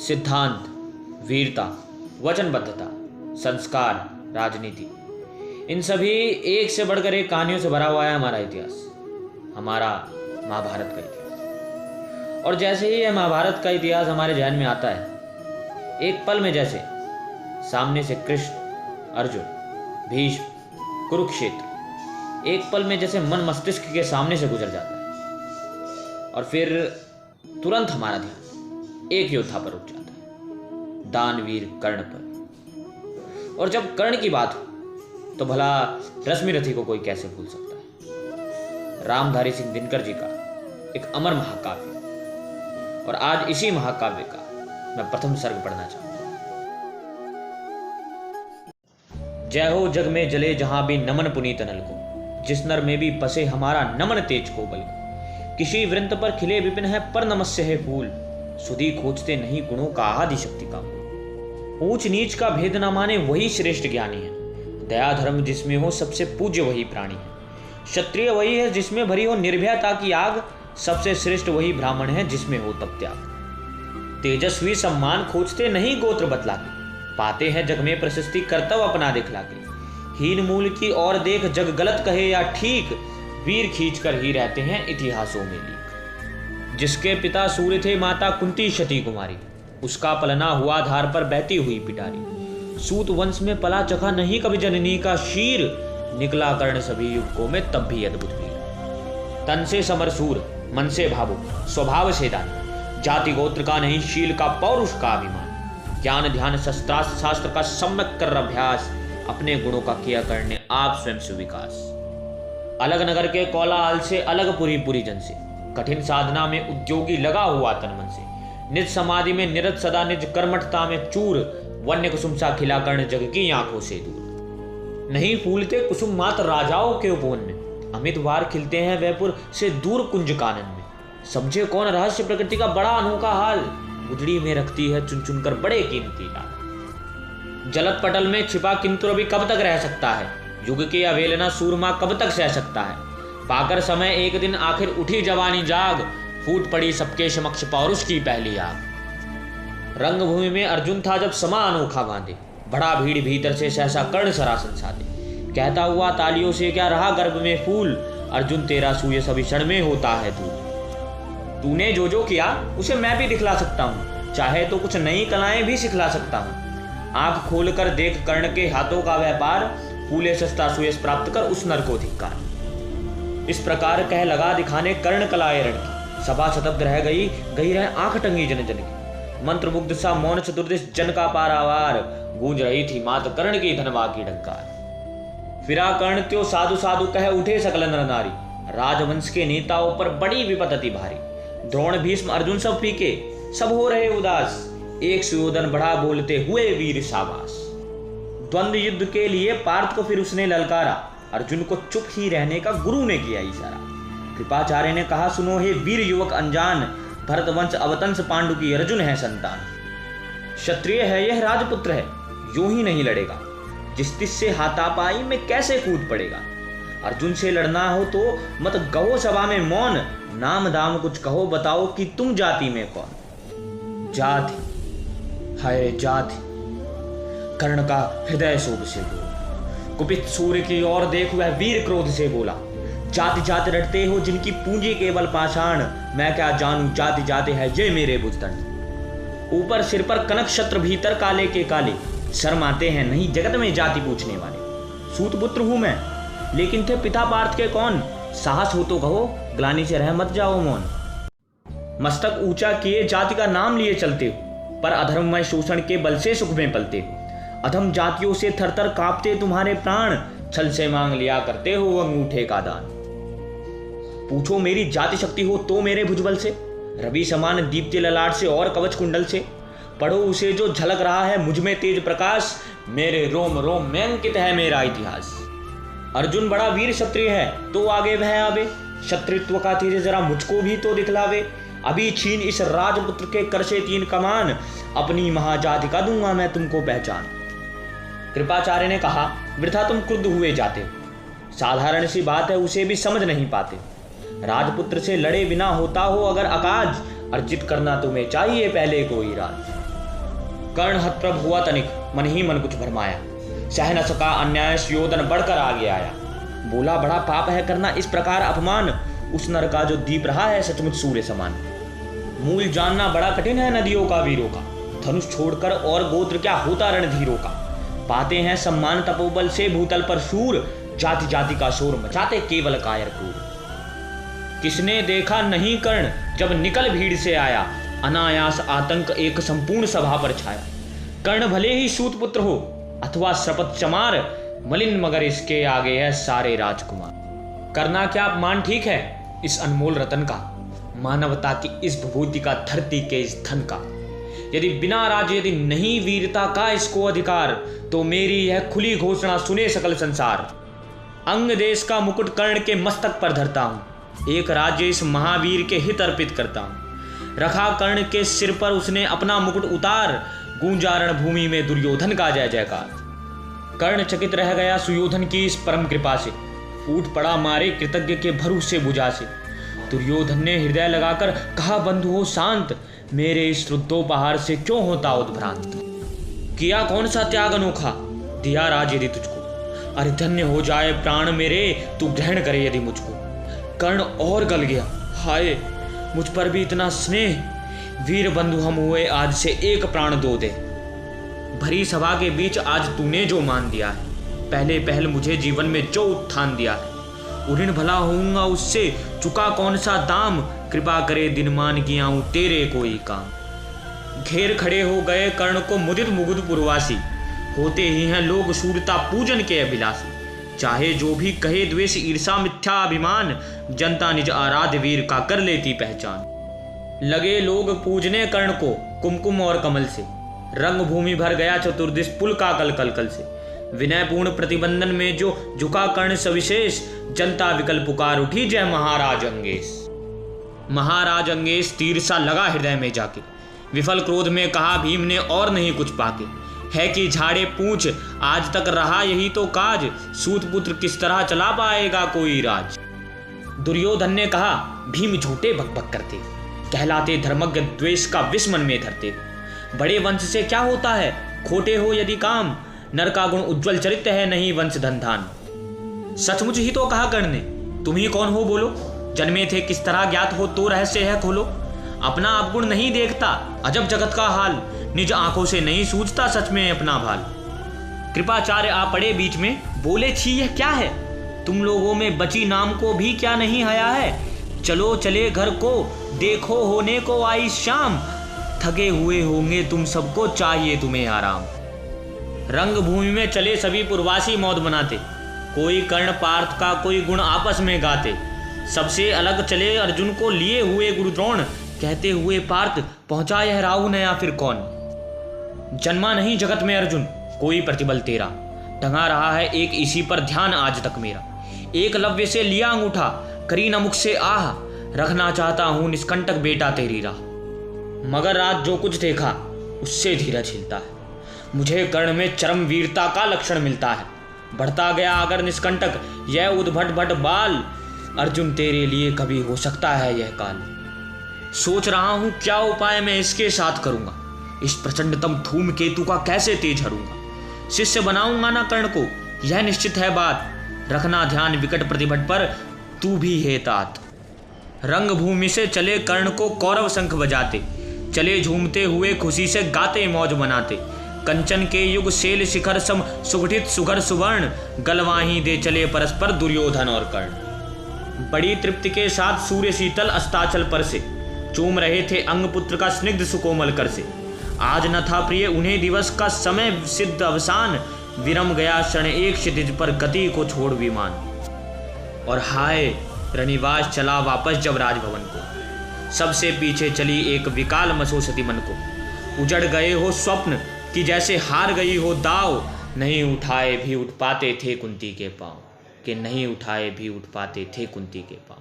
सिद्धांत, वीरता, वचनबद्धता, संस्कार, राजनीति, इन सभी एक से बढ़कर एक कहानियों से भरा हुआ है हमारा इतिहास, हमारा महाभारत का इतिहास। और जैसे ही यह महाभारत का इतिहास हमारे ध्यान में आता है, एक पल में जैसे सामने से कृष्ण, अर्जुन, भीष्म, कुरुक्षेत्र एक पल में जैसे मन मस्तिष्क के सामने से गुजर जाता है और फिर तुरंत हमारा ध्यान एक योद्धा पर उठ जाता है, दानवीर कर्ण पर। और जब कर्ण की बात हो तो भला रश्मिरथी को कोई कैसे भूल सकता है। रामधारी सिंह दिनकर जी का एक अमर महाकाव्य, और आज इसी महाकाव्य का मैं प्रथम सर्ग पढ़ना चाहूंगा। जय हो जग में जले जहां भी नमन पुनीत नल को, जिस नर में भी बसे हमारा नमन तेज को बल को। किसी वृंत पर खिले विपिन है पर नमस्य है फूल, सुधी खोजते नहीं गुणों का आदि शक्ति का मूल। ऊंच नीच का भेद न माने वही श्रेष्ठ ज्ञानी है, दया धर्म जिसमें हो सबसे पूज्य वही प्राणी है। क्षत्रिय वही है जिसमें भरी हो निर्भयता की आग, सबसे श्रेष्ठ वही ब्राह्मण है जिसमें हो तप त्याग। तेजस्वी सम्मान खोजते नहीं गोत्र बतला के, पाते हैं जग में प्रशस्ति कर्तव्य अपना दिखला के। हीन मूल की और देख जग गलत कहे या ठीक, वीर खींच कर ही रहते हैं इतिहासों में लीक। जिसके पिता सूर्य थे माता कुंती शती कुमारी, उसका पलना हुआ धार पर बहती हुई पिटारी। सूत वंश में पला चखा नहीं कभी जननी का शीर, निकला कर्ण सभी युगों में तब भी अद्भुत वीर। तन से समरसूर, मन से भावुक, स्वभाव से दानी, जाति गोत्र का नहीं शील का पौरुष का अभिमान। ज्ञान ध्यान शस्त्रास्त्र शास्त्र का सम्यक कर अभ्यास, अपने गुणों का किया करने आप स्वयं से विकास। अलग नगर के कोलाहल से अलग पुरी जन से, कठिन साधना में उद्योगी लगा हुआ तन मन से। निज समाधि में निरत सदा निज कर्मठता में चूर, वन्य कुसुम सा खिला कर्ण जग की आंखों से दूर। नहीं फूलते कुसुम मात्र राजाओं के उपवन में, अमित वार खिलते हैं वैपुर से दूर कुंज कानन में। समझे कौन रहस्य प्रकृति का बड़ा अनोखा हाल, गुदड़ी में रखती है चुन चुन कर बड़े कीमती लाल। जलत पटल में छिपा किंतु अभी कब तक रह सकता है, युग के अवेलना सूरमा कब तक सह सकता है। पाकर समय एक दिन आखिर उठी जवानी जाग, फूट पड़ी सबके समक्ष पौरुष की पहली आग। रंगभूमि में अर्जुन था जब समा अनोखा बांधे, बड़ा भीड़ भीतर से सहसा कर्ण सरासन साधे। कहता हुआ तालियों से क्या रहा गर्भ में फूल, अर्जुन तेरा सूय सभी क्षण में होता है दूर। तूने जो जो किया उसे मैं भी दिखला सकता हूँ, चाहे तो कुछ नई कलाएं भी सिखला सकता हूँ। आंख खोलकर देख कर्ण के हाथों का व्यापार, फूले सस्ता सुयस प्राप्त कर उस नर को धिक्कार। इस प्रकार कह लगा दिखाने कर्ण कलाए रण की, सभा शतब्द रह गई रह आंख टंगी जन जन की। मंत्रमुग्ध सा मौन चतुर्दिश जन का पारावार, गूंज रही थी मात कर्ण की धनवा की डंकार। फिरा कर्ण त्यो साधु साधु कह उठे सकल नर नारी, राजवंश के नेताओं पर बड़ी विपत अति भारी। द्रोण भीष्म अर्जुन सब फीके, सब हो रहे उदास, एक सुयोधन बढ़ा बोलते हुए वीर शाबाश। द्वंद्व युद्ध के लिए पार्थ को फिर उसने ललकारा, अर्जुन को चुप ही रहने का गुरु ने किया इशारा। कृपाचार्य ने कहा सुनो हे वीर युवक अनजान, भरतवंश अवतंस पांडु की अर्जुन है संतान। क्षत्रिय है यह राजपुत्र है, यूं ही नहीं लड़ेगा, जिस तिस से हाथापाई में कैसे कूद पड़ेगा। अर्जुन से लड़ना हो तो मत गहो सभा में मौन, नाम दाम कुछ कहो बताओ कि तुम जाति में कौन। जाति है जाति, कर्ण का हृदय शोभ से बोला। कुपित सूर्य की ओर देख वह वीर क्रोध से बोला, जाति जाति रटते हो जिनकी पूंजी केवल पाषाण, मैं क्या जानूं जाति जाति है ये मेरे बुजदंड। ऊपर सिर पर कनक छत्र भीतर काले के काले, शर्म आते हैं नहीं जगत में जाति पूछने वाले। सूत पुत्र हूं मैं लेकिन थे पिता पार्थ के कौन, साहस हो तो कहो ग्लानि से रह मत जाओ मौन। मस्तक ऊंचा किए जाति का नाम लिए चलते हो, पर अधर्ममय शोषण के बल से सुख में पलते हो। अधम जातियों से थरथर कांपते तुम्हारे प्राण, छल से मांग लिया करते हो अंगूठे का दान। पूछो मेरी जाति शक्ति हो तो मेरे भुजबल से, रवि समान दीप्ति ललाट से और कवच कुंडल से। पढ़ो उसे जो झलक रहा है मुझ में तेज प्रकाश, मेरे रोम रोम में अंकित है मेरा इतिहास। अर्जुन बड़ा वीर क्षत्रिय है तो आगे वह आवे, क्षत्रित्व का तेज जरा मुझको भी तो दिखलावे। अभी छीन इस राजपुत्र के कर से 3 कमान, अपनी महाजाति का दूंगा मैं तुमको पहचान। कृपाचार्य ने कहा वृथा तुम क्रुद्ध हुए जाते हो, साधारण सी बात है उसे भी समझ नहीं पाते। राजपुत्र से लड़े बिना होता हो अगर अकाज, अर्जित करना तुम्हें चाहिए पहले कोई राज। कर्ण हतप्रभ हुआ तनिक, मन ही मन कुछ भरमाया। सह न सका अन्याय, सुयोधन बढ़कर आगे आया। बोला बड़ा पाप है करना इस प्रकार अपमान, उस नर का जो दीप रहा है सचमुच सूर्य समान। मूल जानना बड़ा कठिन है नदियों का वीरों का, धनुष छोड़कर और गोत्र क्या होता रणधीरों का। पाते हैं सम्मान तपोबल से भूतल पर शूर, जाति जाति का शोर मचाते केवल कायर क्रूर। किसने देखा नहीं कर्ण जब निकल भीड़ से आया, अनायास आतंक एक संपूर्ण सभा पर छाया। कर्ण भले ही सूत पुत्र हो अथवा शपथ चमार, मलिन मगर इसके आगे है सारे राजकुमार। करना क्या अपमान ठीक है इस अनमोल रतन का, मानवता की इस विभूति का, धरती के इस धन का। यदि बिना राज यदि नहीं वीरता का इसको अधिकार, तो मेरी यह खुली घोषणा सुने सकल संसार। अंग देश का मुकुट कर्ण के मस्तक पर धरता हूं, एक राज्य इस महावीर के हित अर्पित करता हूं। रखा कर्ण के सिर पर उसने अपना मुकुट उतार, गूंजा रणभूमि में दुर्योधन का जय जयकार। कर्ण चकित रह गया सुयोधन की इस परम कृपा से, फूट पड़ा मारे कृतज्ञ के भरोसे बुझा से। दुर्योधन ने हृदय लगाकर कहा बंधु हो शांत, मेरे इस रुद्धोपहार से क्यों होता उद्भ्रांत। किया कौन सा त्याग अनोखा, दिया राज यदि तुझको, अरे धन्य हो जाए प्राण मेरे तू ग्रहण करे यदि मुझको। कर्ण और गल गया, हाय मुझ पर भी इतना स्नेह, वीर बंधु हम हुए आज से एक प्राण दो दे। भरी सभा के बीच आज तूने जो मान दिया है, पहले पहल मुझे जीवन में जो उत्थान दिया है, उन्हें भला होऊंगा उससे चुका कौन सा दाम। कृपा करे दिन मान किया हूं तेरे कोई काम। घेर खड़े हो गए कर्ण को मुदित मुगुद पुरवासी, होते ही हैं लोग शूरता पूजन के अभिलाषी। चाहे जो भी कहे द्वेष ईर्षा मिथ्या अभिमान, जनता निज आराध्य वीर का कर लेती पहचान। लगे लोग पूजने कर्ण को कुमकुम और कमल से, रंग भूमि भर गया चतुर्दिश पुल का कल कल कल से। विनयपूर्ण प्रतिबंधन में जो झुका कर्ण सविशेष, जनता विकल पुकार उठी जय महाराज अंगेश। महाराज अंगेश तीर सा लगा हृदय में जाके, विफल क्रोध में कहा भीम ने और नहीं कुछ पाके। है कि झाड़े पूछ आज तक रहा यही तो काज, सूत पुत्र किस तरह चला पाएगा कोई राज। दुर्योधन ने कहा भीम झूठे बकबक करते, कहलाते धर्मज्ञ द्वेष का विष मन में धरते। बड़े वंश से क्या होता है खोटे हो यदि काम, नर का गुण उज्ज्वल चरित्र है नहीं वंश धनधान। सचमुच ही तो कहा कर्ण ने, तुम ही कौन हो बोलो, जन्मे थे किस तरह ज्ञात हो तो रहस्य है खोलो। अपना अवगुण नहीं देखता अजब जगत का हाल, निज आंखों से नहीं सूझता सच में अपना भाल। कृपाचार्य आ पड़े बीच में, बोले छी यह क्या है, तुम लोगों में बची नाम को भी क्या नहीं हया है। चलो चले घर को, देखो होने को आई शाम, थके हुए होंगे तुम सबको चाहिए तुम्हें आराम। रंग भूमि में चले सभी पुरवासी मौज मनाते, कोई कर्ण पार्थ का कोई गुण आपस में गाते। सबसे अलग चले अर्जुन को लिए हुए गुरु द्रोण, कहते हुए पार्थ पहुंचा यह राहु नया फिर कौन। जन्मा नहीं जगत में अर्जुन कोई प्रतिबल तेरा, टंगा रहा है एक इसी पर ध्यान आज तक मेरा। एकलव्य से लिया अंगूठा, करी न मुख से आह, रखना चाहता हूं निष्कंटक बेटा तेरी राह। मगर आज जो कुछ देखा उससे धीरज हिलता है, मुझे कर्ण में चरम वीरता का लक्षण मिलता है। बढ़ता गया अगर निष्कंटक यह उद्भट भट बाल, अर्जुन तेरे लिए कभी हो सकता है यह काल। सोच रहा हूं क्या उपाय मैं इसके साथ करूंगा, इस प्रचंडतम धूम केतु का कैसे तेज हरूंगा। शिष्य बनाऊंगा ना कर्ण को यह निश्चित है बात, रखना ध्यान विकट प्रतिभट पर तू भी है तात। रंग भूमि से चले कर्ण को कौरव शंख बजाते, चले झूमते हुए खुशी से गाते मौज मनाते। कंचन के युग शैल शिखर सम सुगठित सुघर सुवर्ण, गलवाही दे चले परस्पर दुर्योधन और कर्ण। बड़ी तृप्ति के साथ सूर्य शीतल अस्ताचल पर से, चूम रहे थे अंग पुत्र का स्निग्ध सुकोमल कर से। आज न था प्रिय उन्हें दिवस का समय सिद्ध अवसान, विरम गया क्षण एक क्षितिज पर गति को छोड़ विमान। और हाय रनिवास चला वापस जब राजभवन को, सबसे पीछे चली एक विकाल मसोसती मन को। उजड़ गए हो स्वप्न कि जैसे हार गई हो दाव, नहीं उठाए भी उठ पाते थे कुंती के पांव, कि नहीं उठाए भी उठ पाते थे कुंती के पांव।